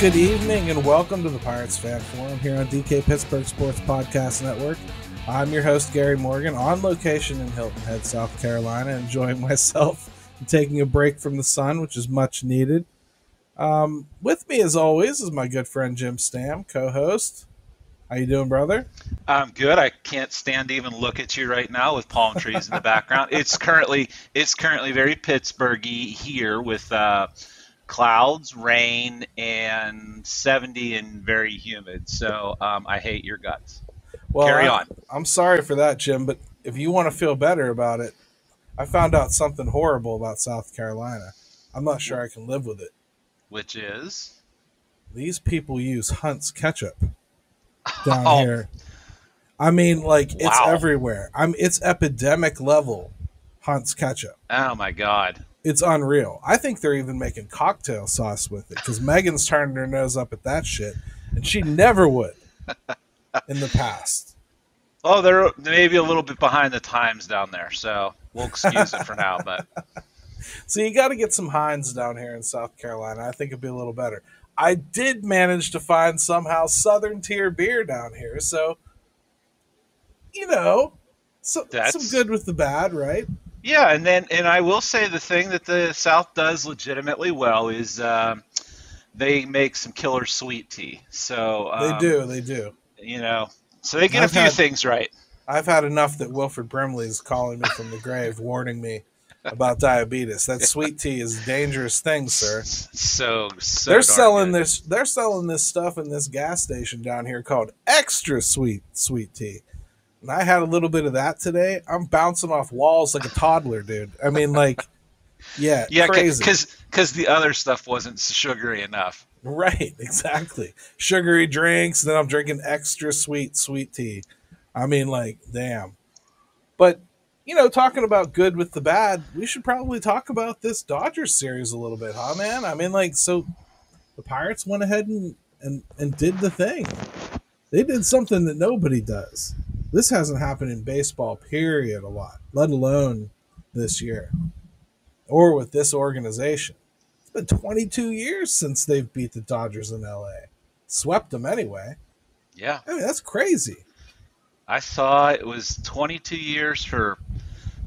Good evening and welcome to the Pirates Fan Forum here on DK Pittsburgh Sports Podcast Network. I'm your host, Gary Morgan, on location in Hilton Head, South Carolina, enjoying myself and taking a break from the sun, which is much needed. With me, as always, is my good friend Jim Stamm, co-host. How you doing, brother? I'm good. I can't stand to even look at you right now with palm trees in the background. It's currently very Pittsburgh-y here with clouds, rain, and 70 and very humid. So I hate your guts. Well, carry on. I'm sorry for that, Jim, but if you want to feel better about it, I found out something horrible about South Carolina. I'm not sure I can live with it. Which is? These people use Hunt's ketchup down here. I mean, like, it's everywhere. It's epidemic level Hunt's ketchup. Oh, my God. It's unreal. I think they're even making cocktail sauce with it because Megan's turning her nose up at that shit, and she never would in the past. Oh, they're maybe a little bit behind the times down there, so we'll excuse it for now. But so you got to get some Heinz down here in South Carolina. I think it'd be a little better. I did manage to find somehow Southern tier beer down here, so you know, some good with the bad, right? Yeah, and I will say the thing that the South does legitimately well is they make some killer sweet tea. So they do. You know, so they get a few things right. I've had enough that Wilford Brimley's calling me from the grave, warning me about diabetes. That sweet tea is a dangerous thing, sir. So they're selling this. They're selling this stuff in this gas station down here called extra sweet tea. And I had a little bit of that today. I'm bouncing off walls like a toddler, dude. I mean, like, yeah, crazy. Because the other stuff wasn't sugary enough. Right, exactly. Sugary drinks, then I'm drinking extra sweet tea. I mean, like, damn. But, you know, talking about good with the bad, we should probably talk about this Dodgers series a little bit, huh, man? I mean, like, so the Pirates went ahead and did the thing. They did something that nobody does. This hasn't happened in baseball, period, a lot, let alone this year or with this organization. It's been 22 years since they've beat the Dodgers in L.A. Swept them anyway. Yeah. I mean, that's crazy. I saw it was 22 years for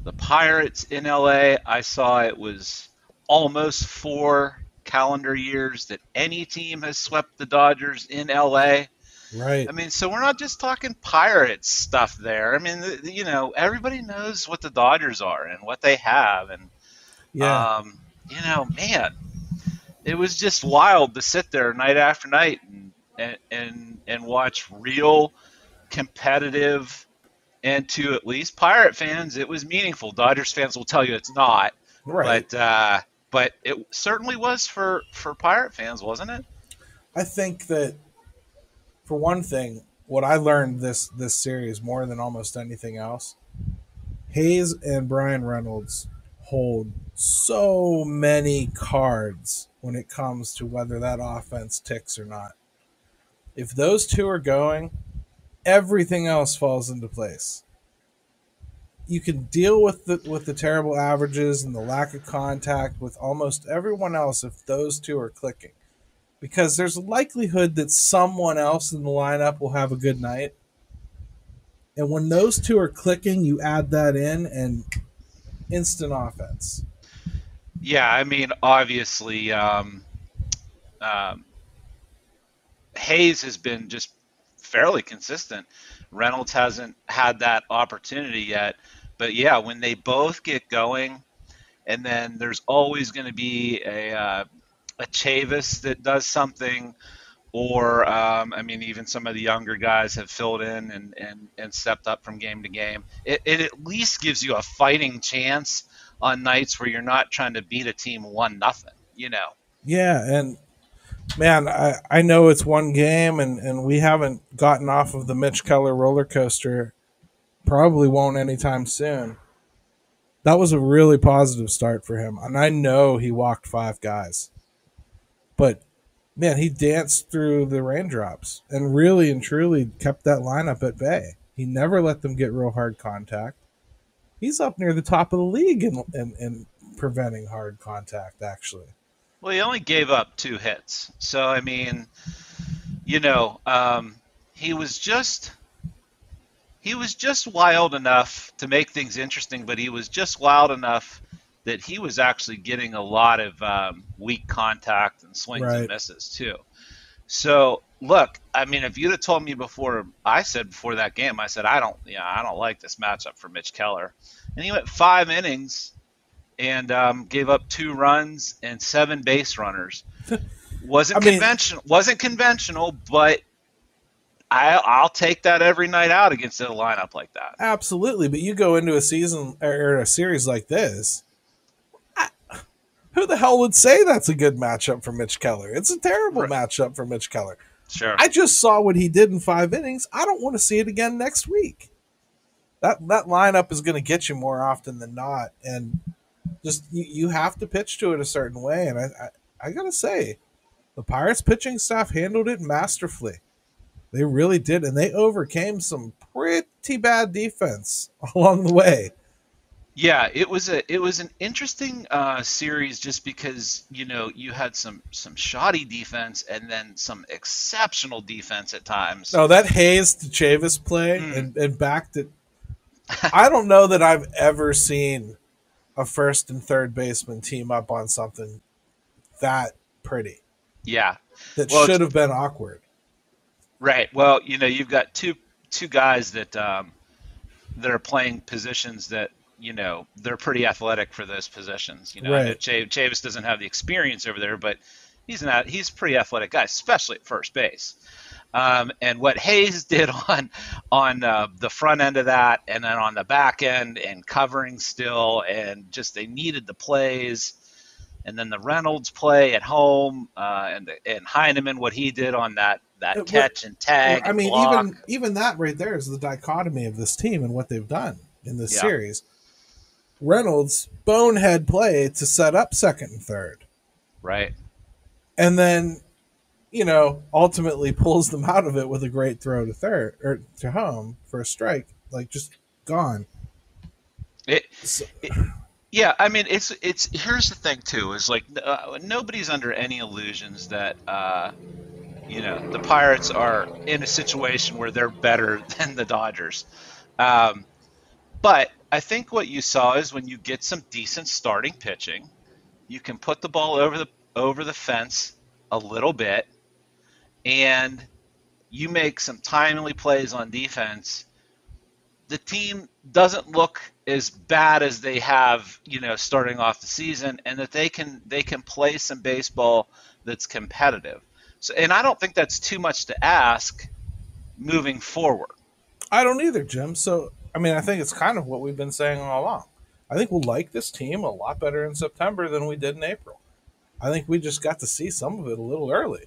the Pirates in L.A. I saw it was almost 4 calendar years that any team has swept the Dodgers in L.A., Right. I mean, so we're not just talking Pirates stuff there. I mean, you know, everybody knows what the Dodgers are and what they have. And, you know, man, it was just wild to sit there night after night and watch real competitive, and to at least Pirate fans, it was meaningful. Dodgers fans will tell you it's not. Right. But it certainly was for Pirate fans, wasn't it? I think that, for one thing, what I learned this series more than almost anything else, Hayes and Brian Reynolds hold so many cards when it comes to whether that offense ticks or not. If those two are going, everything else falls into place. You can deal with the terrible averages and the lack of contact with almost everyone else if those two are clicking. Because there's a likelihood that someone else in the lineup will have a good night. And when those two are clicking, you add that in and instant offense. Yeah, I mean, obviously, Hayes has been just fairly consistent. Reynolds hasn't had that opportunity yet. But, yeah, when they both get going, and then there's always going to be a Chavis that does something, or I mean, even some of the younger guys have filled in and stepped up from game to game. It at least gives you a fighting chance on nights where you're not trying to beat a team 1-0, you know. Yeah, and man, I know it's one game, and we haven't gotten off of the Mitch Keller roller coaster. Probably won't anytime soon. That was a really positive start for him, and I know he walked 5 guys. But Man, he danced through the raindrops and really and truly kept that lineup at bay. He never let them get real hard contact. He's up near the top of the league in preventing hard contact, actually. Well, he only gave up 2 hits. So, I mean, you know, he was just he was just wild enough to make things interesting, but he was just wild enough that he was actually getting a lot of weak contact and swings and Right. misses too. So look, I mean, if you'd have told me before, I said before that game, I said I don't like this matchup for Mitch Keller, and he went 5 innings and gave up 2 runs and 7 base runners. I mean, Wasn't conventional, but I'll take that every night out against a lineup like that. absolutely. But you go into a season or a series like this, who the hell would say that's a good matchup for Mitch Keller? It's a terrible Right. matchup for Mitch Keller. Sure. I just saw what he did in 5 innings. I don't want to see it again next week. That lineup is going to get you more often than not, and just you have to pitch to it a certain way. And I gotta say, the Pirates pitching staff handled it masterfully. They really did, and they overcame some pretty bad defense along the way. Yeah, it was an interesting series just because you had some shoddy defense and then some exceptional defense at times. No, that Hayes to Chavis play and back to. I don't know that I've ever seen a first and third baseman team up on something that pretty Yeah, that well, should have been awkward. right. Well, you've got two guys that that are playing positions that they're pretty athletic for those positions. I know Right. Chavis doesn't have the experience over there, but he's a pretty athletic guy, especially at first base. And what Hayes did on the front end of that, and then on the back end, and covering still, and just they needed the plays, and then the Reynolds play at home, and Heineman, what he did on that catch and tag I and mean, block. even that right there is the dichotomy of this team and what they've done in this Yeah, series. Reynolds bonehead play to set up second and third, right. and then ultimately pulls them out of it with a great throw to third or to home for a strike, like just gone. It, So, it yeah, I mean, it's here's the thing too is like nobody's under any illusions that the Pirates are in a situation where they're better than the Dodgers. Um, but I think what you saw is when you get some decent starting pitching, you can put the ball over the fence a little bit, and you make some timely plays on defense. The team doesn't look as bad as they have, starting off the season, and that they can play some baseball that's competitive. So, and I don't think that's too much to ask moving forward. I don't either, Jim. So I mean, I think it's kind of what we've been saying all along. I think we'll like this team a lot better in September than we did in April. I think we just got to see some of it a little early.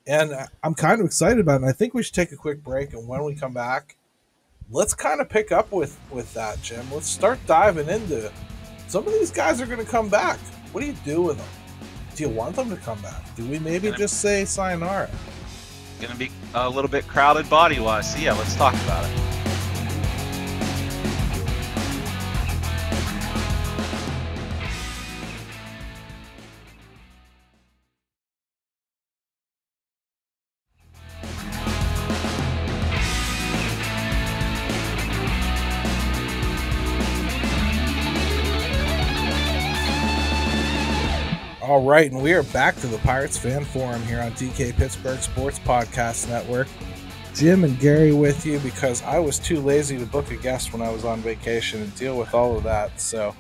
And I'm kind of excited about it. And I think we should take a quick break. And when we come back, let's kind of pick up with that, Jim. Let's start diving into some of these guys are going to come back. What do you do with them? Do you want them to come back? Do we maybe Gonna, just say sayonara? gonna be a little bit crowded body wise. So yeah, let's talk about it. All right, and we are back to the Pirates Fan Forum here on DK Pittsburgh Sports Podcast Network. Jim and Gary with you because I was too lazy to book a guest when I was on vacation and deal with all of that. So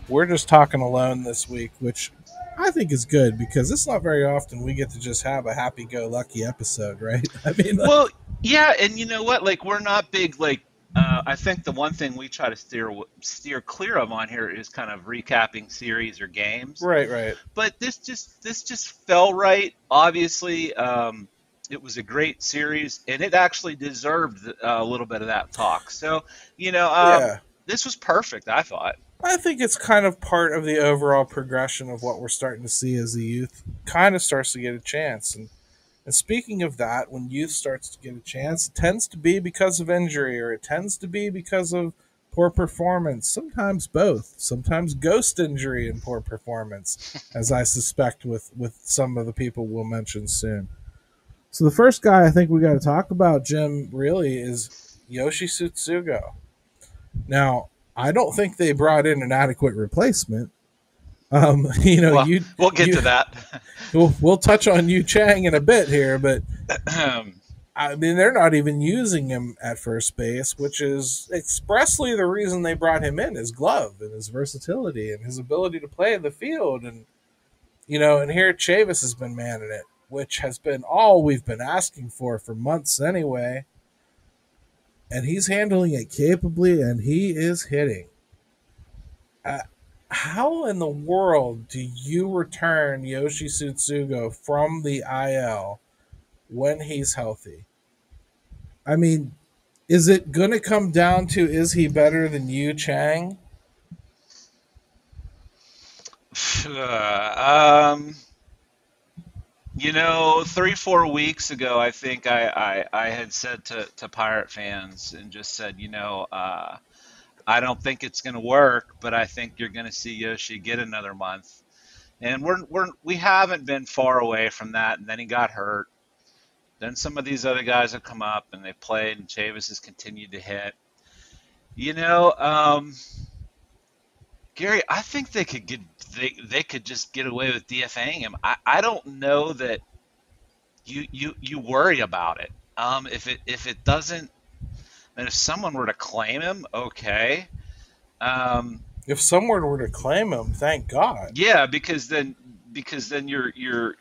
we're just talking alone this week, which I think is good because it's not very often we get to just have a happy-go-lucky episode, right? I mean, Well, yeah, and you know what? Like, we're not big. Like, I think the one thing we try to steer clear of on here is kind of recapping series or games. right. But this just fell right. Obviously, it was a great series, and it actually deserved a little bit of that talk. So, Yeah. this was perfect, I thought. I think it's kind of part of the overall progression of what we're starting to see as the youth kind of starts to get a chance. And speaking of that, when youth starts to get a chance, it tends to be because of injury or it tends to be because of poor performance. Sometimes both. Sometimes ghost injury and poor performance, as I suspect with some of the people we'll mention soon. So the first guy I think we got to talk about, Jim, really is Yoshi Tsutsugo. Now, I don't think they brought in an adequate replacement. Well, you we'll get you to that. we'll touch on Yu Chang in a bit here, but I mean they're not even using him at first base, which is expressly the reason they brought him in, his glove and his versatility and his ability to play in the field. And and here Chavis has been manning it, which has been all we've been asking for months anyway. And he's handling it capably, and he is hitting. Uh, how in the world do you return Yoshi Tsutsugo from the IL when he's healthy? I mean, is it going to come down to is he better than Yu Chang? um, 3-4 weeks ago, I think I had said to Pirate fans and just said, I don't think it's going to work, but I think you're going to see Yoshi get another month. And we haven't been far away from that. And then he got hurt. Then some of these other guys have come up and they played, and Chavis has continued to hit. You know, um, Gary, I think they could just get away with DFAing him. I don't know that you worry about it. If it doesn't, and if someone were to claim him, okay. Um, If someone were to claim him, thank God. yeah, because then you're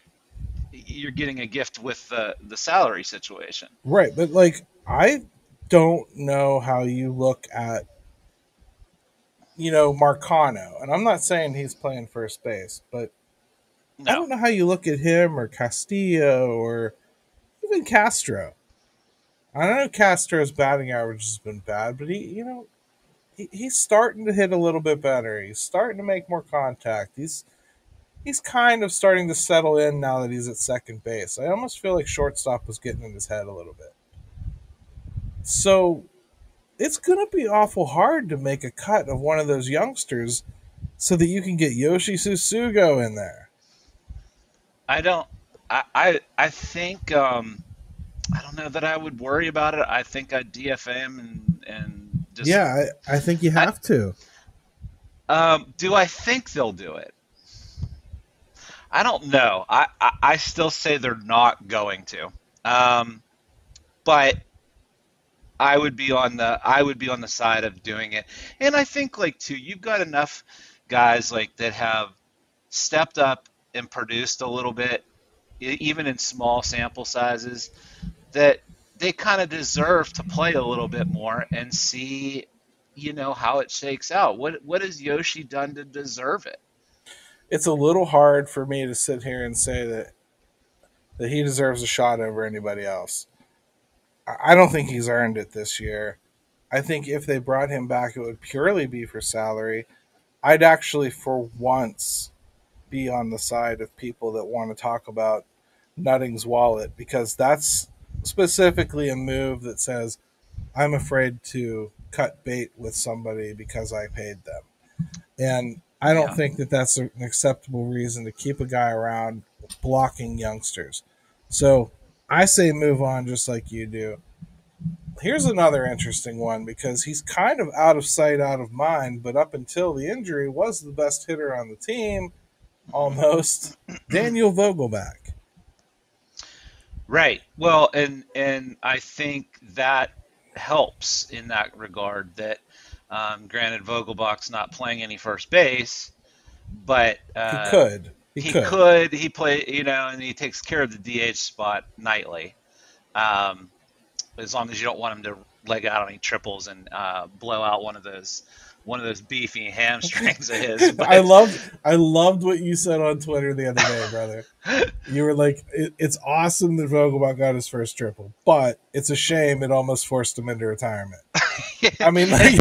getting a gift with the salary situation. Right, but like I don't know how you look at Marcano, and I'm not saying he's playing first base, but I No, don't know how you look at him or Castillo or even Castro. I know Castro's batting average has been bad, but he's starting to hit a little bit better. He's starting to make more contact. He's kind of starting to settle in now that he's at second base. I almost feel like shortstop was getting in his head a little bit. So it's gonna be awful hard to make a cut of one of those youngsters so that you can get Yoshi Susugo in there. I don't. I think I don't know that I would worry about it. I think I'd DFA him and just. Yeah, I think you I, have to. do I think they'll do it? I don't know. I still say they're not going to. Um, but I would be on the side of doing it. And I think like too, you've got enough guys like that have stepped up and produced a little bit, even in small sample sizes, that they kind of deserve to play a little bit more and see, how it shakes out. What has Yoshi done to deserve it? It's a little hard for me to sit here and say that he deserves a shot over anybody else. I don't think he's earned it this year. I think if they brought him back, it would purely be for salary. I'd actually, for once, be on the side of people that want to talk about Nutting's wallet because that's specifically a move that says, I'm afraid to cut bait with somebody because I paid them. And I don't Yeah. think that that's an acceptable reason to keep a guy around blocking youngsters. So I say move on just like you do. Here's another interesting one because he's kind of out of sight, out of mind, but up until the injury was the best hitter on the team, almost. Daniel Vogelback. Right. Well, and I think that helps in that regard. That granted, Vogelbach's not playing any first base, but He could. He he could. could. He play, and he takes care of the DH spot nightly. Um, as long as you don't want him to leg out any triples and blow out one of those beefy hamstrings of his. I But loved I loved what you said on Twitter the other day, brother. You were like, it's awesome that Vogelbach got his first triple, but it's a shame it almost forced him into retirement. I mean, like,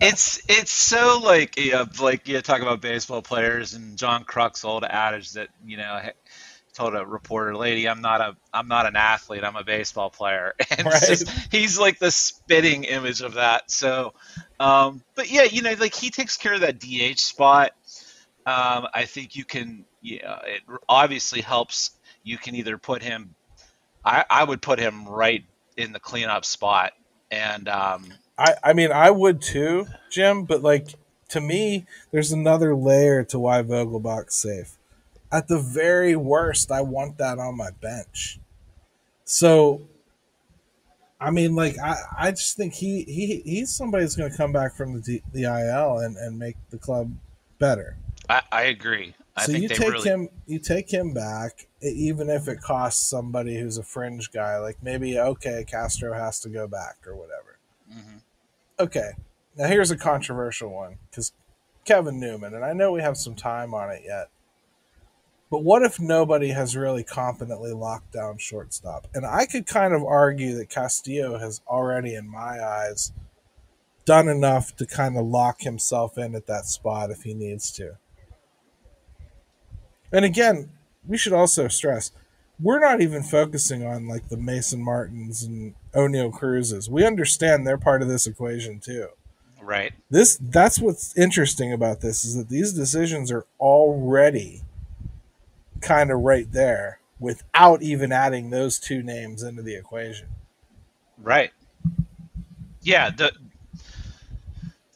It's so like, like you talk about baseball players and John Kruk's old adage that told a reporter, "Lady, I'm not an athlete. I'm a baseball player," and it's right? just he's like the spitting image of that. So, but yeah, like he takes care of that DH spot. I think you can, it obviously helps. You can either put him. I would put him right in the cleanup spot, and I mean, I would too, Jim, but like to me, there's another layer to why Vogelbach's safe. At the very worst, I want that on my bench. So, I mean, like, I just think he's somebody who's going to come back from the IL and make the club better. I agree. I So think they really. you take him back, even if it costs somebody who's a fringe guy. Like maybe okay, Castro has to go back or whatever. Mhm. Okay, now here's a controversial one because Kevin Newman, and I know we have some time on it yet. But what if nobody has really competently locked down shortstop? And I could kind of argue that Castillo has already, in my eyes, done enough to kind of lock himself in at that spot if he needs to. And again, we should also stress we're not even focusing on like the Mason Martins and Oneil Cruzes. We understand they're part of this equation too. Right. That's what's interesting about this is that these decisions are already kind of right there without even adding those two names into the equation. Right. Yeah. The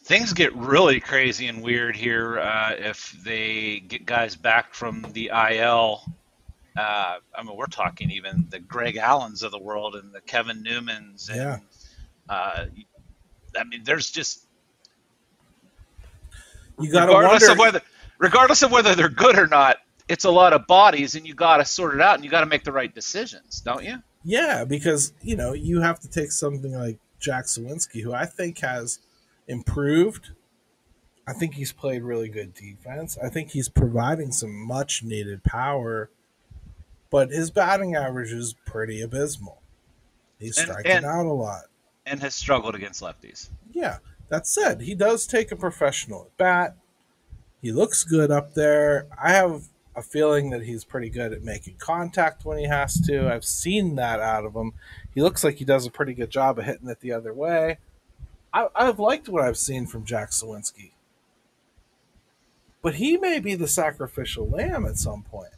things get really crazy and weird here if they get guys back from the IL. I mean, we're talking even the Greg Allens of the world and the Kevin Newmans, Yeah. and I mean, there's just You got to regardless wonder. of whether regardless of whether they're good or not, it's a lot of bodies, and you got to sort it out, and you got to make the right decisions, don't you? Yeah, because, you have to take something like Jack Sawinski, who I think has improved. I think he's played really good defense. I think he's providing some much needed power, but his batting average is pretty abysmal. He's And striking and out a lot. and has struggled against lefties. Yeah, that said, he does take a professional at bat. He looks good up there. I have a feeling that he's pretty good at making contact when he has to. I've seen that out of him. He looks like he does a pretty good job of hitting it the other way. I've liked what I've seen from Jack Sawinski. But he may be the sacrificial lamb at some point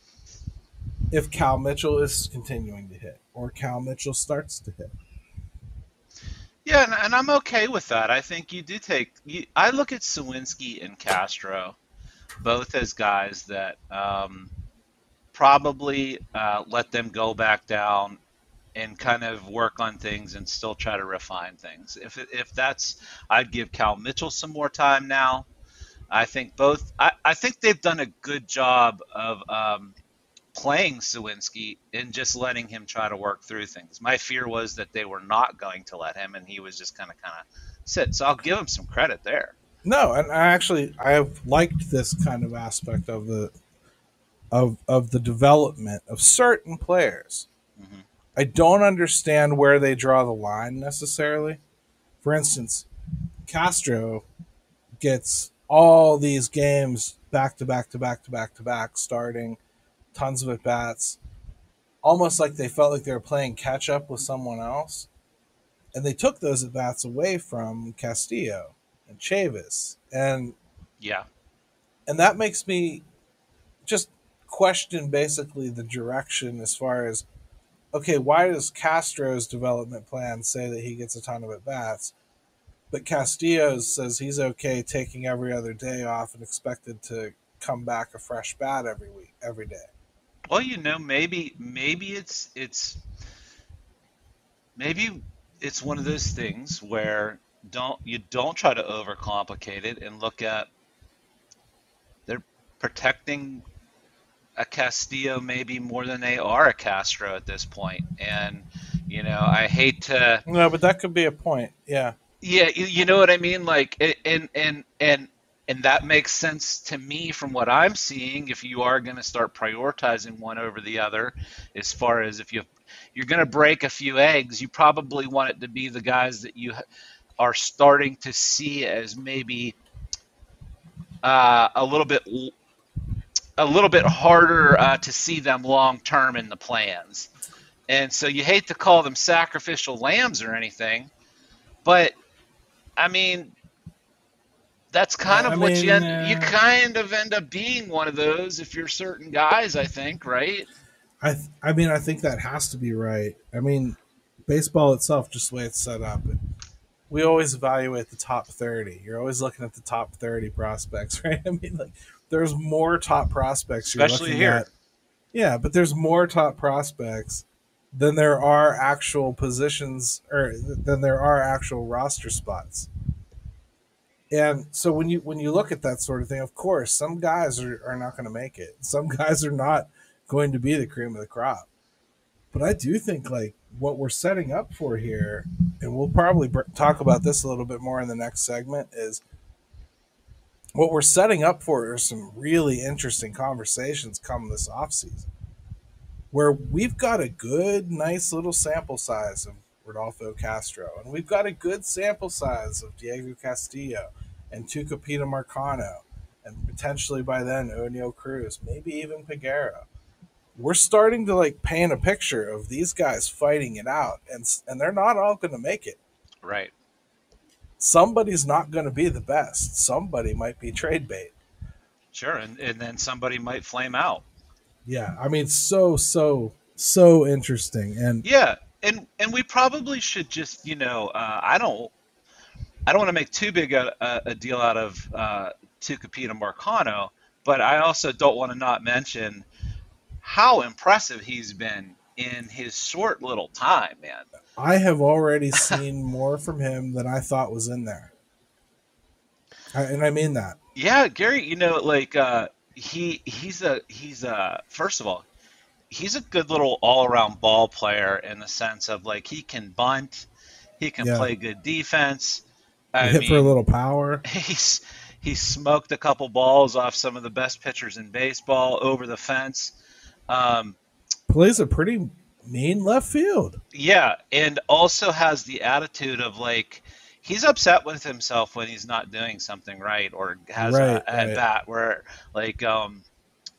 if Cal Mitchell is continuing to hit or Cal Mitchell starts to hit. Yeah, and I'm okay with that. I think you do take. I look at Sawinski and Castro both as guys that probably let them go back down and kind of work on things and still try to refine things. If that's, I'd give Cal Mitchell some more time now. I think both. I think they've done a good job of playing Sawinski and just letting him try to work through things. My fear was that they were not going to let him, and he was just kind of sit. So I'll give him some credit there. No, and I have liked this kind of aspect of the development of certain players. Hmm. I don't understand where they draw the line necessarily. For instance, Castro gets all these games back to back to back to back to back, starting tons of at bats, almost like they felt like they were playing catch up with someone else. And they took those at bats away from Castillo and Chavis. Yeah. And that makes me just question basically the direction as far as okay, why does Castro's development plan say that he gets a ton of at bats, but Castillo's says he's okay taking every other day off and expected to come back a fresh bat every week, every day? Well, maybe maybe it's one of those things where don't try to overcomplicate it and look at they're protecting a Castillo maybe more than they are a Castro at this point. And I hate to. No, but that could be a point. Yeah. Yeah, you know what I mean? Like, and that makes sense to me from what I'm seeing. If you are going to start prioritizing one over the other, as far as if you're going to break a few eggs, you probably want it to be the guys that you are starting to see as maybe a little bit harder to see them long term in the plans. And so you hate to call them sacrificial lambs or anything, but I mean that's kind I of what mean, you kind of end up being one of those if you're certain guys, I think, right? I mean, I think that has to be right. I mean, baseball itself, just the way it's set up, we always evaluate the top 30. You're always looking at the top 30 prospects, right? I mean, like, there's more top prospects you're Especially looking here. at. Yeah, but there's more top prospects than there are actual positions or than there are actual roster spots. And so when you look at that sort of thing, of course, some guys are not going to make it. Some guys are not going to be the cream of the crop. But I do think like what we're setting up for here, and we'll probably talk about this a little bit more in the next segment, is what we're setting up for are some really interesting conversations come this offseason, where we've got a good, nice little sample size of Rodolfo Castro, and we've got a good sample size of Diego Castillo and Tucupita Marcano, and potentially by then Oneil Cruz, maybe even Peguero. We're starting to like paint a picture of these guys fighting it out, and they're not all going to make it. Right. Somebody's not going to be the best. Somebody might be trade bait. Sure, and then somebody might flame out. Yeah, I mean, so interesting, and Yeah, and we probably should just, I don't want to make too big a deal out of Tucupita Marcano, but I also don't want to not mention how impressive he's been in his short little time, man. I have already seen more from him than I thought was in there, and I mean that. Yeah, Gary, like he's first of all, he's a good little all-around ball player in the sense of like he can bunt, he can Yeah, play good defense. he I hit for a mean, little power. he smoked a couple balls off some of the best pitchers in baseball over the fence. Um, Plays a pretty mean left field. yeah, and also has the attitude of like he's upset with himself when he's not doing something right or has Right, a at right. bat where like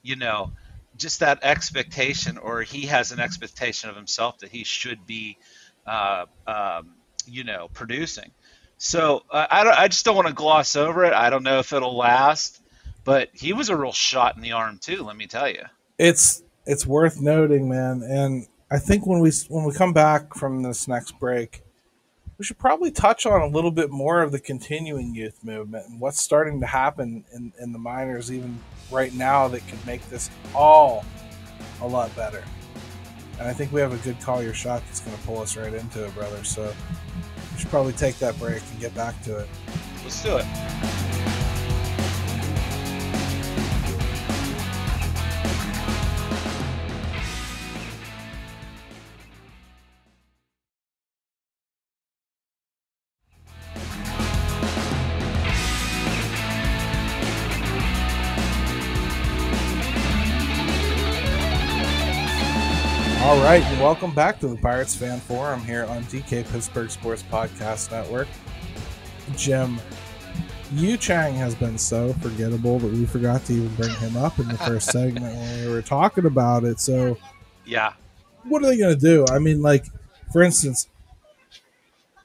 you know just that expectation or he has an expectation of himself that he should be uh, um, producing. So I just don't want to gloss over it. I don't know if it'll last, but he was a real shot in the arm too. Let me tell you. It's worth noting, man. And I think when we come back from this next break, we should probably touch on a little bit more of the continuing youth movement and what's starting to happen in the minors even right now that could make this all a lot better. And I think we have a good call your shot that's going to pull us right into it, brother. So we should probably take that break and get back to it. Let's do it. All right, and welcome back to the Pirates Fan Forum here on DK Pittsburgh Sports Podcast Network. Jim, Yu Chang has been so forgettable that we forgot to even bring him up in the first segment when we were talking about it. So, Yeah. what are they going to do? I mean, like, for instance,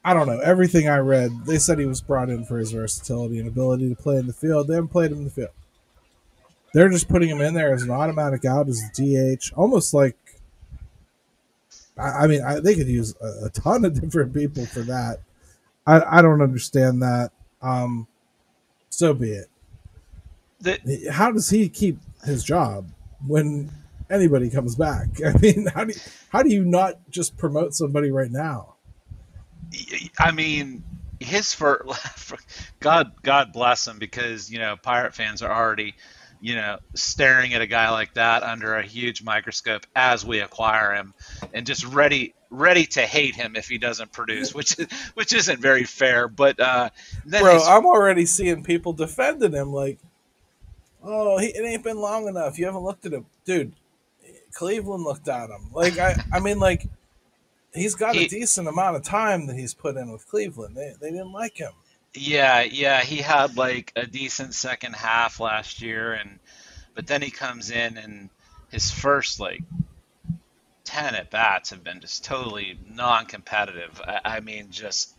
I don't know. Everything I read, they said he was brought in for his versatility and ability to play in the field. They haven't played him in the field. They're just putting him in there as an automatic out as a DH, almost like. I mean, they could use a ton of different people for that. I don't understand that. So be it. The, How does he keep his job when anybody comes back? I mean, how do you not just promote somebody right now? I mean, his for God bless him because Pirate fans are already staring at a guy like that under a huge microscope as we acquire him, and just ready to hate him if he doesn't produce, which isn't very fair. But then Bro, I'm already seeing people defending him like, oh, it ain't been long enough. You haven't looked at him, dude. Cleveland looked at him. Like I mean, like He's got a He decent amount of time that he's put in with Cleveland. They didn't like him. yeah, he had like a decent second half last year, and but then he comes in and his first like 10 at bats have been just totally non-competitive. I mean, just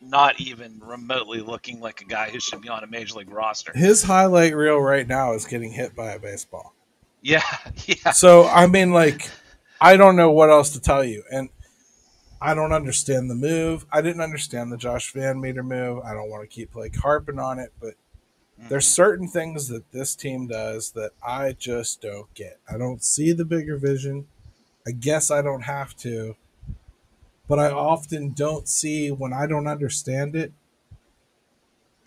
not even remotely looking like a guy who should be on a major league roster. His highlight reel right now is getting hit by a baseball. Yeah, yeah. So I mean, like, I don't know what else to tell you, and I don't understand the move. I didn't understand the Josh Van Meter move. I don't want to keep like harping on it, but there's Hmm. certain things that this team does that I just don't get. I don't see the bigger vision. I guess I don't have to, but I often don't see when I don't understand it.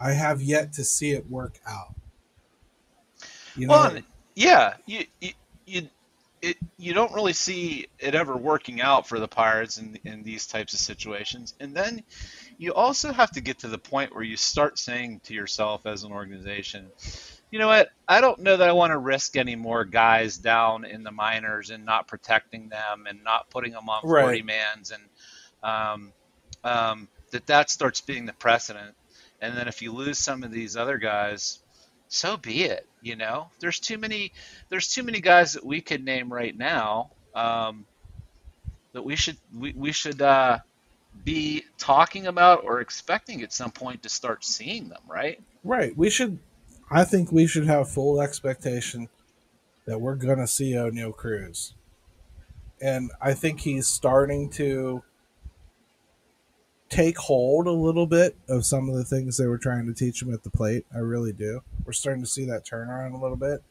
I have yet to see it work out. You Well, know, yeah, you you don't really see it ever working out for the Pirates in these types of situations. And then you also have to get to the point where you start saying to yourself as an organization, you know what? I don't know that I want to risk any more guys down in the minors and not protecting them and not putting them on 40 right? mans and um, that starts being the precedent. And then if you lose some of these other guys, so be it. You know, there's too many guys that we could name right now that we should be talking about or expecting at some point to start seeing them, right? Right. We should. I think we should have full expectation that we're gonna see Oneil Cruz, and I think he's starting to take hold a little bit of some of the things they were trying to teach him at the plate. I really do. We're starting to see that turnaround a little bit.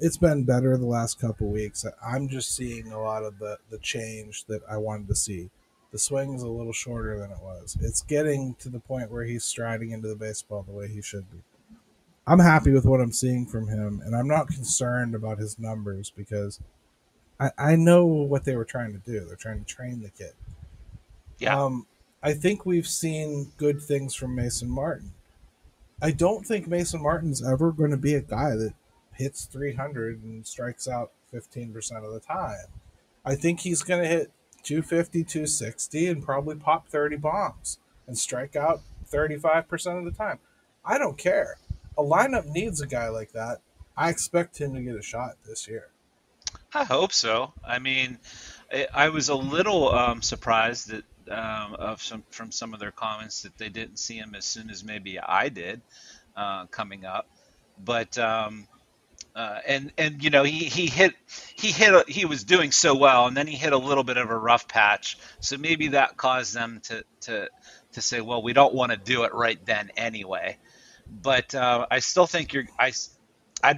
It's been better the last couple weeks. I'm just seeing a lot of the change that I wanted to see. The swing is a little shorter than it was. It's getting to the point where he's striding into the baseball the way he should be. I'm happy with what I'm seeing from him, and I'm not concerned about his numbers because I know what they were trying to do. They're trying to train the kid. Yeah. Um, I think we've seen good things from Mason Martin. I don't think Mason Martin's ever going to be a guy that hits 300 and strikes out 15% of the time. I think he's going to hit 250, 260, and probably pop 30 bombs and strike out 35% of the time. I don't care. A lineup needs a guy like that. I expect him to get a shot this year. I hope so. I mean, I was a little surprised that of some from some of their comments that they didn't see him as soon as maybe I did coming up, but and you know he was doing so well, and then he hit a little bit of a rough patch, so maybe that caused them to say, well, we don't want to do it right then anyway. But I still think I'd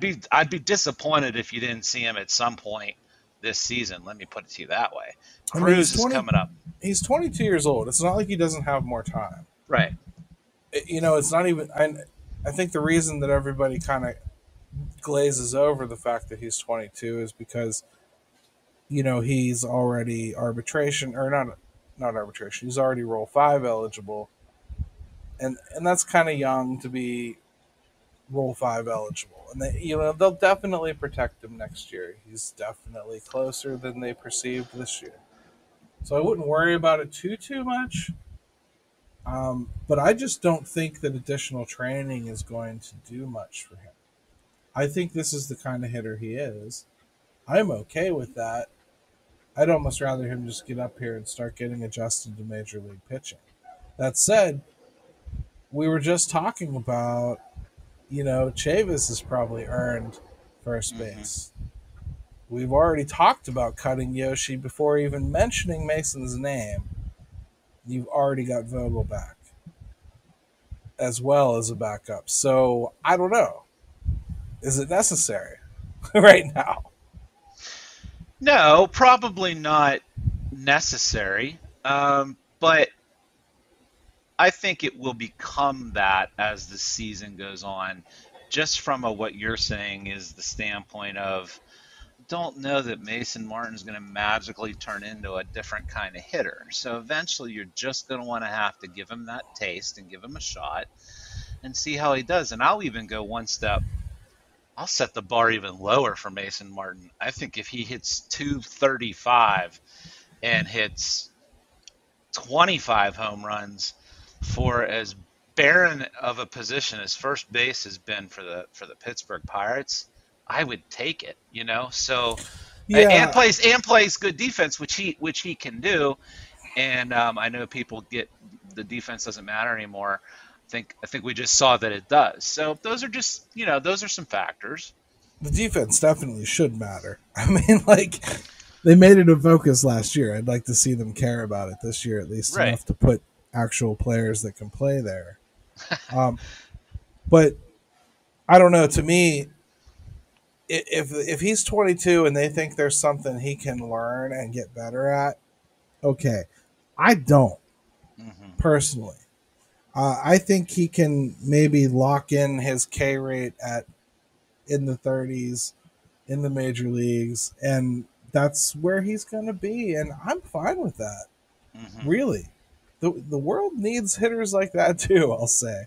be disappointed if you didn't see him at some point this season. Let me put it to you that way. I mean, Cruz is coming up, he's 22 years old. It's not like he doesn't have more time. right? It's not even. I think the reason that everybody kind of glazes over the fact that he's 22 is because he's already arbitration or not arbitration. He's already Rule 5 eligible, and that's kind of young to be Rule 5 eligible. And they'll definitely protect him next year. He's definitely closer than they perceived this year. So I wouldn't worry about it too much. But I just don't think that additional training is going to do much for him. I think this is the kind of hitter he is. I'm okay with that. I'd almost rather him just get up here and start getting adjusted to major league pitching. That said, we were just talking about, Chavis has probably earned first Hmm. base. We've already talked about cutting Yoshi before even mentioning Mason's name. You've already got Vogel back as well as a backup. So I don't know. Is it necessary right now? No, probably not necessary. But I think it will become that as the season goes on. Just from what you're saying is the standpoint of don't know that Mason Martin's going to magically turn into a different kind of hitter. So eventually you're just going to want to have to give him that taste and give him a shot and see how he does. And I'll even go one step. I'll set the bar even lower for Mason Martin. I think if he hits 235 and hits 25 home runs for as barren of a position as first base has been for the Pittsburgh Pirates, I would take it, you know. So Yeah, and plays good defense, which he can do. And I know people get the defense doesn't matter anymore. I think we just saw that it does. So those are just those are some factors. the defense definitely should matter. I mean, like, they made it a focus last year. I'd like to see them care about it this year, at least Right. enough to put actual players that can play there. Um, but I don't know. To me, if he's 22 and they think there's something he can learn and get better at, okay. I don't Hmm. personally. I think he can maybe lock in his K rate at in the 30s in the major leagues, and that's where he's going to be, and I'm fine with that. Hmm. Really, the world needs hitters like that too. I'll say,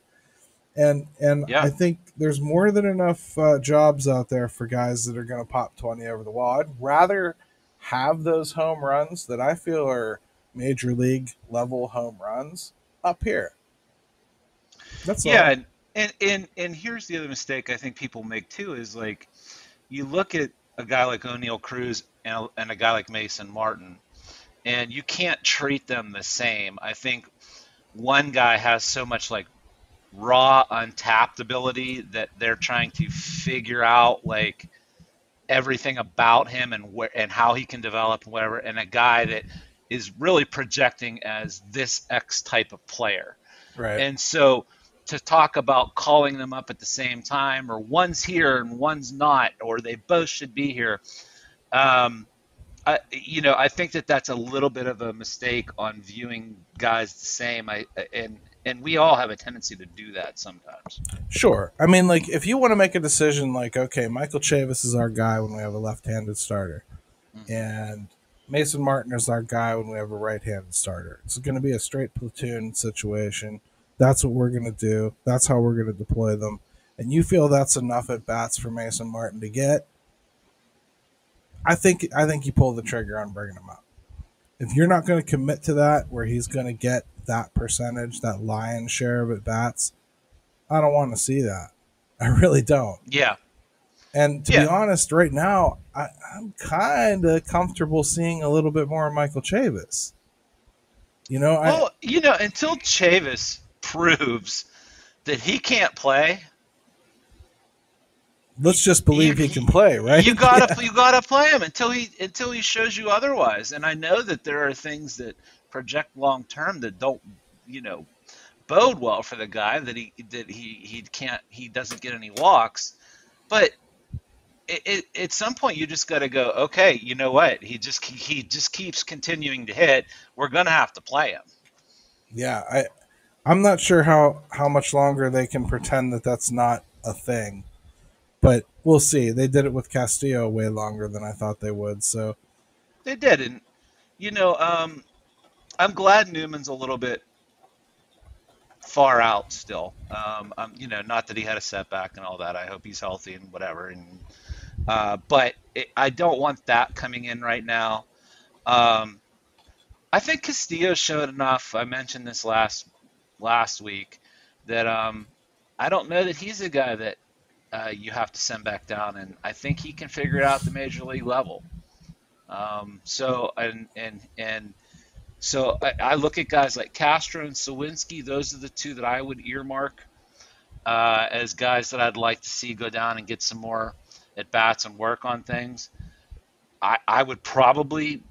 and Yeah. I think there's more than enough jobs out there for guys that are going to pop 20 over the wall. I'd rather have those home runs that I feel are major league level home runs up here. That's Yeah. all. And here's the other mistake I think people make too is like you look at a guy like Oneil Cruz and a guy like Mason Martin, and you can't treat them the same. I think one guy has so much like raw, untapped ability that they're trying to figure out like everything about him and where and how he can develop and whatever, and a guy that is really projecting as this X type of player. Right. And so to talk about calling them up at the same time, or one's here and one's not, or they both should be here, um, I think that that's a little bit of a mistake on viewing guys the same. And we all have a tendency to do that sometimes. Sure. I mean, like, if you want to make a decision, like, okay, Michael Chavis is our guy when we have a left-handed starter, Hmm. and Mason Martin is our guy when we have a right-handed starter. It's going to be a straight platoon situation. That's what we're going to do. That's how we're going to deploy them. And you feel that's enough at bats for Mason Martin to get. I think you pull the trigger on bringing him up. If you're not going to commit to that, where he's going to get that percentage, that lion's share of at bats, I don't want to see that. I really don't. Yeah, And to be yeah. honest, right now, I'm kind of comfortable seeing a little bit more of Michael Chavis. You know, Well, until Chavis proves that he can't play, let's just you believe he can play, right? you Yeah. gotta play him until he shows you otherwise. And I know that there are things that project long term that don't you know bode well for the guy he doesn't get any walks. But at some point you just got to go, okay, you know what? He just keeps continuing to hit. We're gonna have to play him. Yeah, I'm not sure how much longer they can pretend that that's not a thing, but we'll see. They did it with Castillo way longer than I thought they would. So They did, and you know, I'm glad Newman's a little bit far out still. Not that he had a setback and all that. I hope he's healthy and whatever. But I don't want that coming in right now. Um, I think Castillo showed enough. I mentioned this last week that I don't know that he's a guy that you have to send back down, and I think he can figure it out at the major league level. So I look at guys like Castro and Sawinski. Those are the two that I would earmark as guys that I'd like to see go down and get some more at bats and work on things. I would probably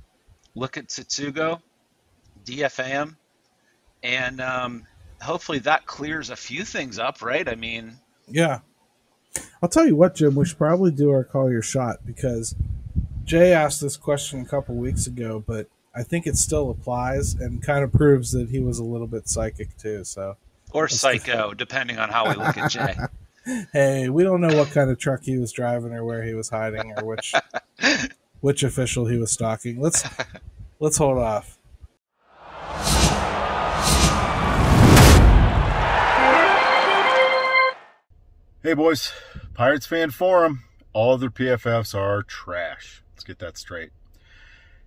look at Tsutsugo, DFA him, and hopefully that clears a few things up, right? I mean, yeah, I'll tell you what, Jim. We should probably do our call your shot because Jay asked this question a couple weeks ago, but I think it still applies and kind of proves that he was a little bit psychic too. So or let's do. Psycho, depending on how we look at Jay. Hey, we don't know what kind of truck he was driving or where he was hiding or which official he was stalking. Let's hold off. Hey boys, Pirates fan forum. All other PFFs are trash. Let's get that straight.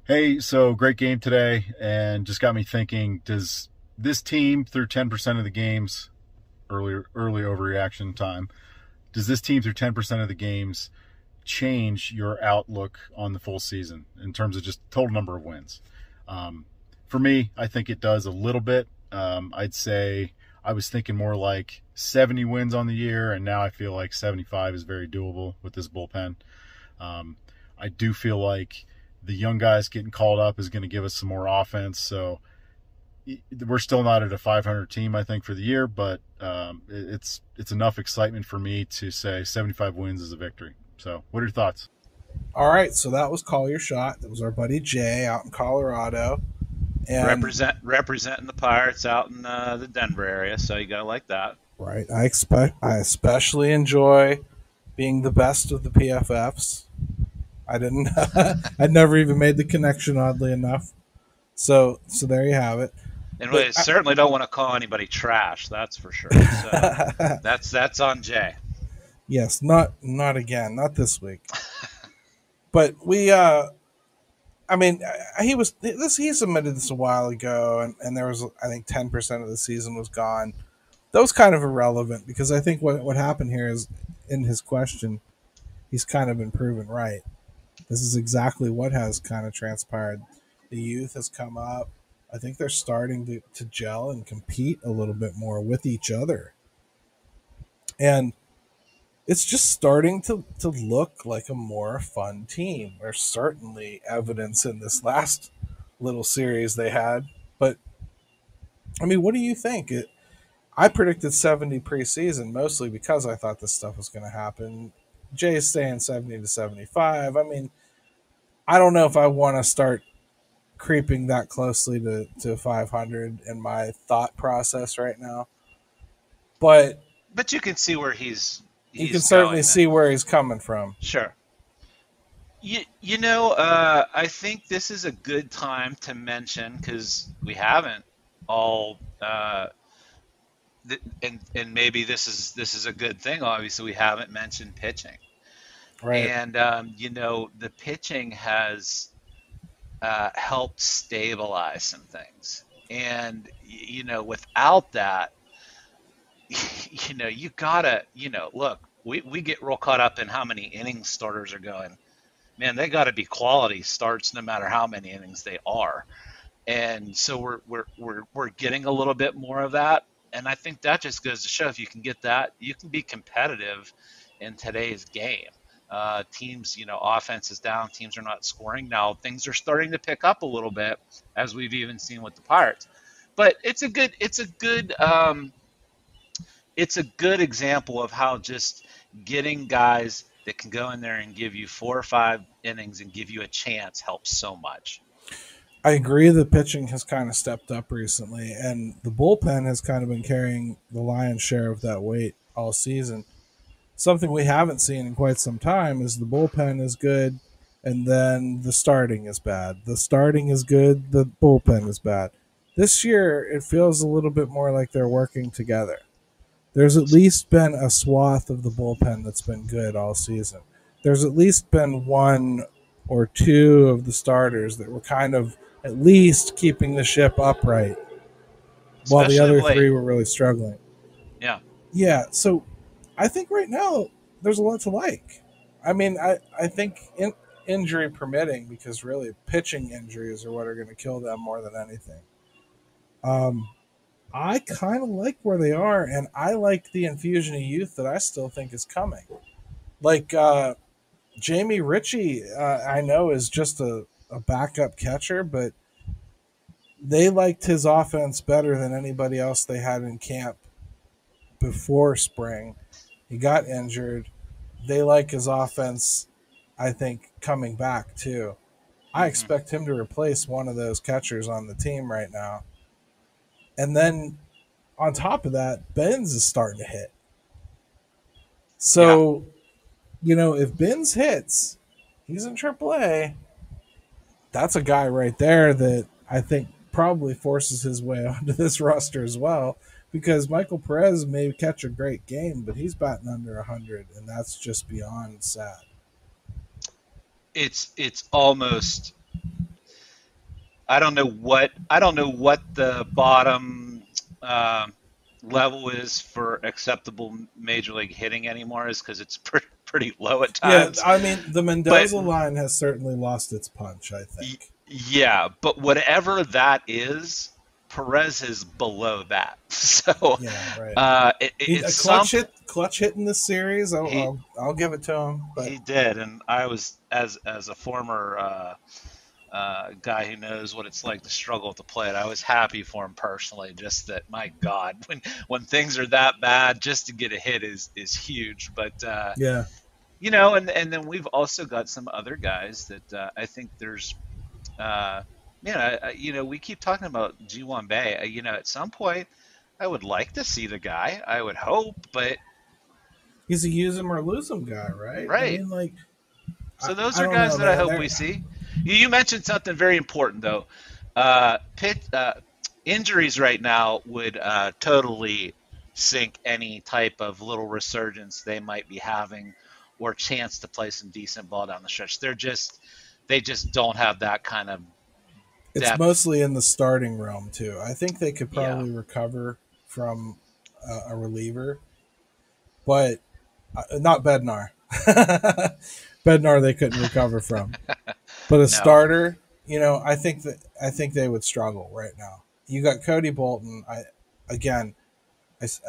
Hey, so great game today, and just got me thinking, does this team through 10% of the games, early overreaction time, does this team through 10% of the games change your outlook on the full season in terms of just total number of wins? For me, I think it does a little bit. I'd say I was thinking more like 70 wins on the year, and now I feel like 75 is very doable with this bullpen. I do feel like the young guys getting called up is going to give us some more offense. So we're still not at a 500 team, I think, for the year, but it's enough excitement for me to say 75 wins is a victory. So what are your thoughts? All right, so that was Call Your Shot. That was our buddy Jay out in Colorado. And representing the Pirates out in the Denver area, so you gotta like that. Right. I especially enjoy being the best of the PFFs. I'd never even made the connection, oddly enough. So there you have it. And we certainly don't want to call anybody trash, that's for sure. So that's on Jay. Yes, not again, not this week. But we he submitted this a while ago, and there was, I think, 10% of the season was gone. That was kind of irrelevant because I think what happened here is, in his question, he's kind of been proven right. This is exactly what has kind of transpired. The youth has come up. I think they're starting to gel and compete a little bit more with each other. And it's just starting to look like a more fun team. There's certainly evidence in this last little series they had. But, I mean, what do you think? I predicted 70 preseason, mostly because I thought this stuff was going to happen. Jay's saying 70 to 75. I mean, I don't know if I want to start creeping that closely to 500 in my thought process right now. But you can see where he's you can certainly see where he's coming from. Sure. You know, I think this is a good time to mention, because we haven't all and maybe this is a good thing. Obviously, we haven't mentioned pitching, right? And you know, the pitching has helped stabilize some things, and you know, without that, you know, you gotta, you know, look, we get real caught up in how many innings starters are going. Man, they got to be quality starts no matter how many innings they are, and so we're getting a little bit more of that. And I think that just goes to show, if you can get that, you can be competitive in today's game. Teams, you know, offense is down, teams are not scoring. Now things are starting to pick up a little bit, as we've even seen with the Pirates. But it's a good example of how just getting guys that can go in there and give you 4 or 5 innings and give you a chance helps so much. I agree the pitching has kind of stepped up recently, and the bullpen has kind of been carrying the lion's share of that weight all season. Something we haven't seen in quite some time is the bullpen is good, and then the starting is bad. The starting is good, the bullpen is bad. This year, it feels a little bit more like they're working together. There's at least been a swath of the bullpen that's been good all season. There's at least been 1 or 2 of the starters that were kind of at least keeping the ship upright, while the other 3 were really struggling. Yeah. Yeah, so I think right now there's a lot to like. I mean, I think injury permitting, because really pitching injuries are what are going to kill them more than anything. I kind of like where they are, and I like the infusion of youth that I still think is coming. Like Jamie Ritchie, I know is just a backup catcher, but they liked his offense better than anybody else they had in camp before spring. He got injured. They like his offense, I think, coming back too. I expect him to replace one of those catchers on the team right now. And then on top of that, Benz is starting to hit. So, you know, if Benz hits, he's in AAA. That's a guy right there that I think probably forces his way onto this roster as well, because Michael Perez may catch a great game, but he's batting under 100, and that's just beyond sad. It's almost I don't know what the bottom level is for acceptable major league hitting anymore, is because it's pretty low at Yeah, times. I mean, the But Mendoza line has certainly lost its punch, I think. yeah, but whatever that is, Perez is below that. So Yeah, right. A it's clutch hit in this series. he I'll give it to him. But he did, and I was, as a former guy who knows what it's like to struggle with the plate, I was happy for him personally. Just that, my God, when things are that bad, just to get a hit is huge. But yeah, and then we've also got some other guys that I think there's. We keep talking about G1 Bay. At some point, I would like to see the guy. I would hope, but he's a use him or lose him guy, right? I right. mean, like, So those I are don't guys know, that I man. hope we see. You mentioned something very important though. Injuries right now would totally sink any type of little resurgence they might be having, or chance to play some decent ball down the stretch. They just don't have that kind of It's depth. mostly in the starting realm too. I think they could Yeah. probably recover from a reliever, but not Bednar. Bednar they couldn't recover from, but a No. starter, I think they would struggle right now. You got Cody Bolton. I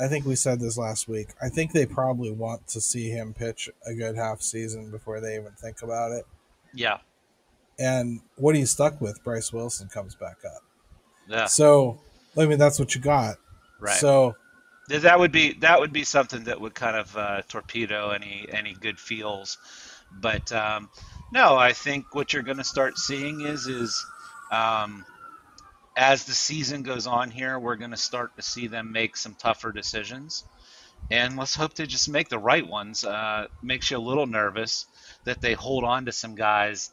think we said this last week. I think they probably want to see him pitch a good half season before they even think about it. Yeah. And what are you stuck with? Bryce Wilson comes back up. Yeah. So, I mean, that's what you got. Right. So That would be something that would kind of torpedo any good feels. But no, I think what you're going to start seeing is um, as the season goes on here, we're going to start to see them make some tougher decisions. And let's hope they just make the right ones. Makes you a little nervous that they hold on to some guys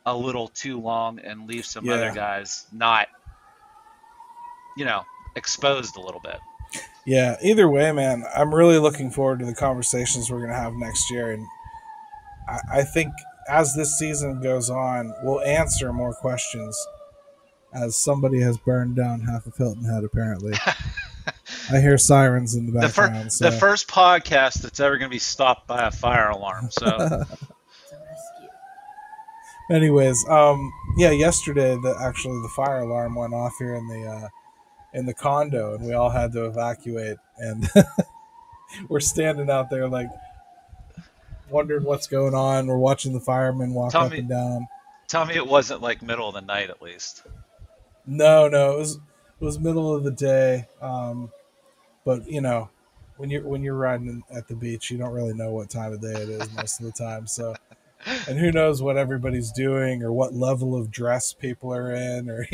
a little too long and leave some other yeah, guys not, exposed a little bit. yeah. Either way, man, I'm really looking forward to the conversations we're going to have next year, and I think as this season goes on, we'll answer more questions. As somebody has burned down half of Hilton Head, apparently. I hear sirens in the background. The first podcast that's ever going to be stopped by a fire alarm. So, anyways, yesterday the fire alarm went off here in the condo, and we all had to evacuate, and we're standing out there like wondering what's going on. We're watching the firemen walk up and down. Tell me it wasn't like middle of the night at least. No, it was middle of the day. But when you're riding at the beach, you don't really know what time of day it is most of the time. So, and who knows what everybody's doing or what level of dress people are in, or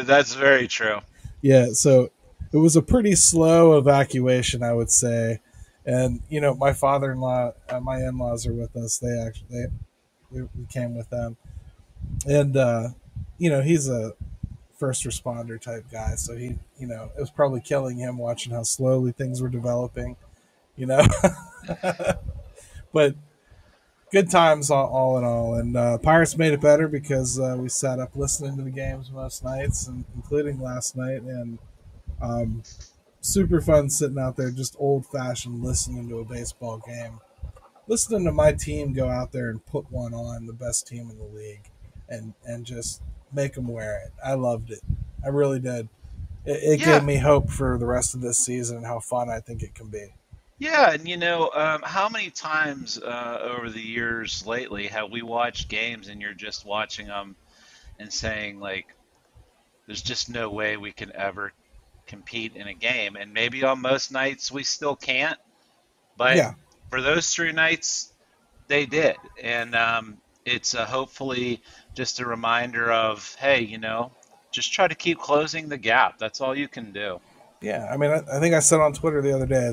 That's very true. Yeah, so it was a pretty slow evacuation, I would say. And my father-in-law, my in-laws are with us. We came with them, and he's a first responder type guy, so it was probably killing him watching how slowly things were developing, but good times all in all. And Pirates made it better because we sat up listening to the games most nights, and including last night, and super fun sitting out there just old fashioned listening to a baseball game, listening to my team go out there and put one on, the best team in the league, and just make them wear it. I loved it. I really did. It gave me hope for the rest of this season and how fun I think it can be. Yeah, and how many times over the years lately have we watched games and you're just watching them and saying, like, there's just no way we can ever compete in a game. And maybe on most nights we still can't, but for those 3 nights, they did. And it's hopefully just a reminder of, hey, just try to keep closing the gap. That's all you can do. Yeah, I mean, I think I said on Twitter the other day,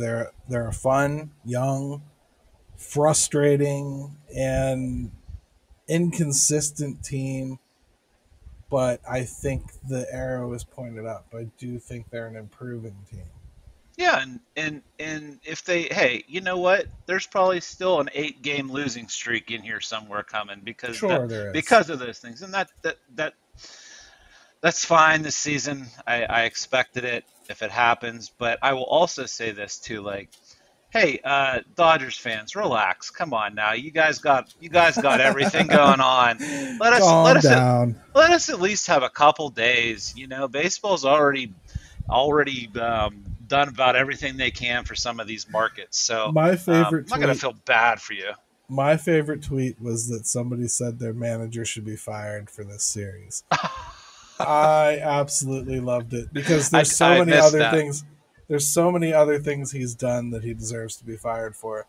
they're a fun, young, frustrating, and inconsistent team, but I think the arrow is pointed up. I do think they're an improving team. Yeah, and if they, hey, you know what? There's probably still an 8-game losing streak in here somewhere coming because Sure, there is. because of those things, and that That's fine this season. I expected it if it happens, but I will also say this too, like, hey, Dodgers fans, relax. Come on now. You guys got everything going on. Let us let Calm us at, down. let us at least have a couple days. Baseball's already done about everything they can for some of these markets. So My I'm favorite not gonna tweet. feel bad for you. My favorite tweet was that somebody said their manager should be fired for this series. I absolutely loved it because there's so I many missed other that. things. There's so many other things he's done that he deserves to be fired for,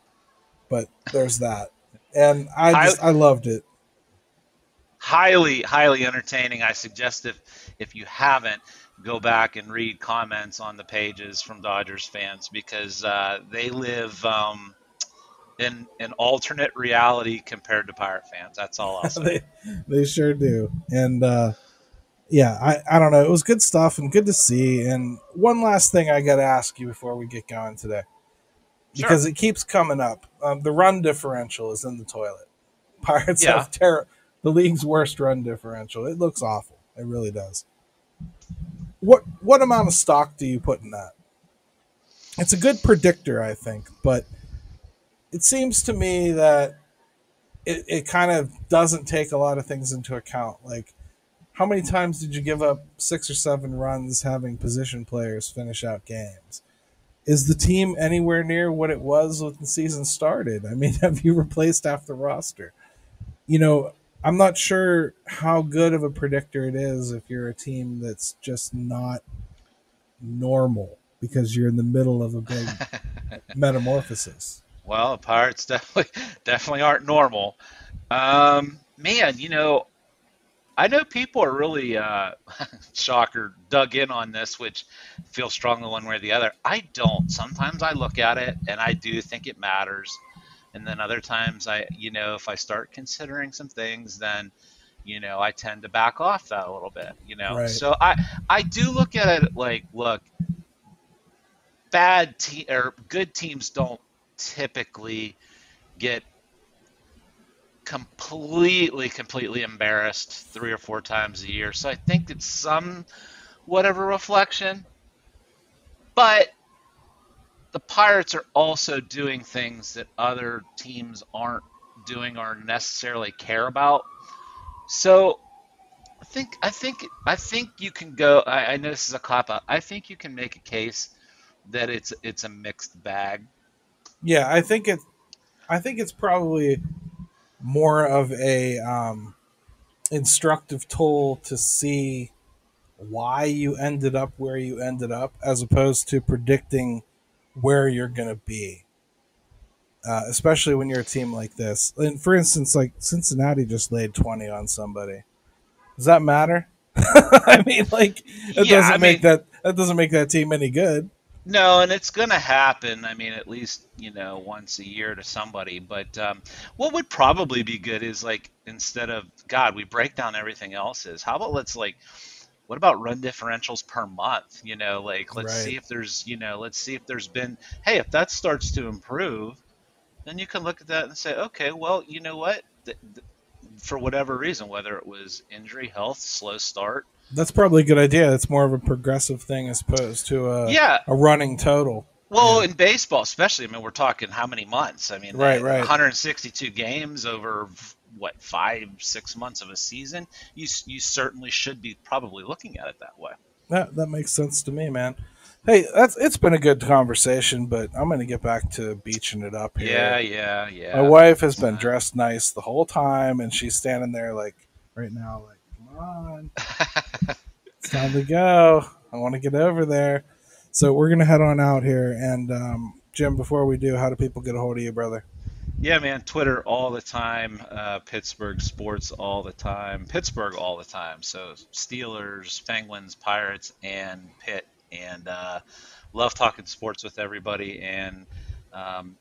but there's that, and High, I loved it. highly entertaining. I suggest if you haven't, go back and read comments on the pages from Dodgers fans because they live in an alternate reality compared to Pirate fans. That's all I'll say. they sure do, and yeah, I don't know. It was good stuff and good to see. And one last thing I got to ask you before we get going today, Sure. because it keeps coming up. The run differential is in the toilet. Pirates Yeah. have the league's worst run differential. It looks awful. It really does. What amount of stock do you put in that? It's a good predictor, I think, but it seems to me that it kind of doesn't take a lot of things into account. Like, how many times did you give up 6 or 7 runs having position players finish out games? Is the team anywhere near what it was when the season started? I mean, have you replaced half the roster? I'm not sure how good of a predictor it is if you're a team that's just not normal because you're in the middle of a big metamorphosis. Well, the Pirates definitely aren't normal. Man, I know people are really shocker dug in on this, which feel strongly one way or the other. I don't. Sometimes I look at it and I do think it matters, and then other times if I start considering some things, then I tend to back off that a little bit. Right. So I do look at it like, look, bad team or good teams don't typically get completely embarrassed 3 or 4 times a year. So I think it's somewhat of a reflection. But the Pirates are also doing things that other teams aren't doing or necessarily care about. So I think you can go. I know this is a cop out. I think you can make a case that it's a mixed bag. Yeah, I think it's probably more of a instructive tool to see why you ended up where you ended up, as opposed to predicting where you're going to be. Especially when you're a team like this. And for instance, like Cincinnati just laid 20 on somebody. Does that matter? I mean, like Yeah, I mean, that doesn't make that team any good. no, and it's going to happen. I mean, at least, once a year to somebody. But what would probably be good is like instead of God, we break down everything else's. How about what about run differentials per month? Like let's Right. see if there's been, hey, if that starts to improve, then you can look at that and say, okay, well, you know what? For whatever reason, whether it was injury, health, slow start. That's probably a good idea. It's more of a progressive thing as opposed to Yeah, a running total. well, Yeah. in baseball, especially, I mean, we're talking how many months? I mean, Right, right. 162 games over what 5, 6 months of a season. You certainly should be probably looking at it that way. That makes sense to me, man. Hey, it's been a good conversation, but I'm going to get back to beaching it up Yeah, here. yeah, My yeah. wife has It's been dressed nice the whole time, and she's standing there like right now, like, come on, it's time to go. I want to get over there. So we're gonna head on out here. And Jim, before we do, how do people get a hold of you, brother? Yeah, man. Twitter all the time. Pittsburgh Sports all the time. Pittsburgh all the time. So Steelers, Penguins, Pirates, and Pitt. And love talking sports with everybody. And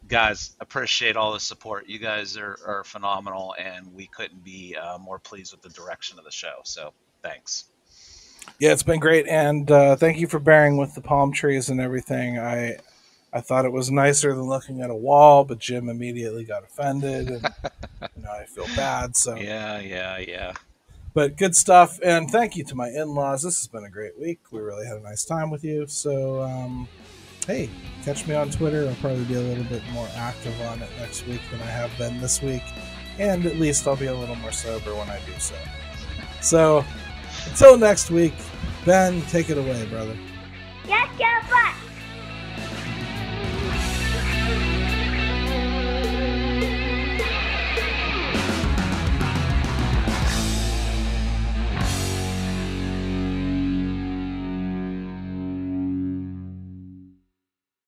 guys, appreciate all the support. You guys are phenomenal, and we couldn't be more pleased with the direction of the show. So thanks. Yeah, it's been great, and thank you for bearing with the palm trees and everything. I thought it was nicer than looking at a wall, but Jim immediately got offended, and I feel bad. So Yeah, yeah, yeah. But good stuff, and thank you to my in-laws. This has been a great week. We really had a nice time with you. So, hey, catch me on Twitter. I'll probably be a little bit more active on it next week than I have been this week. And at least I'll be a little more sober when I do so. So, until next week, Ben, take it away, brother. Yes, go Bucs!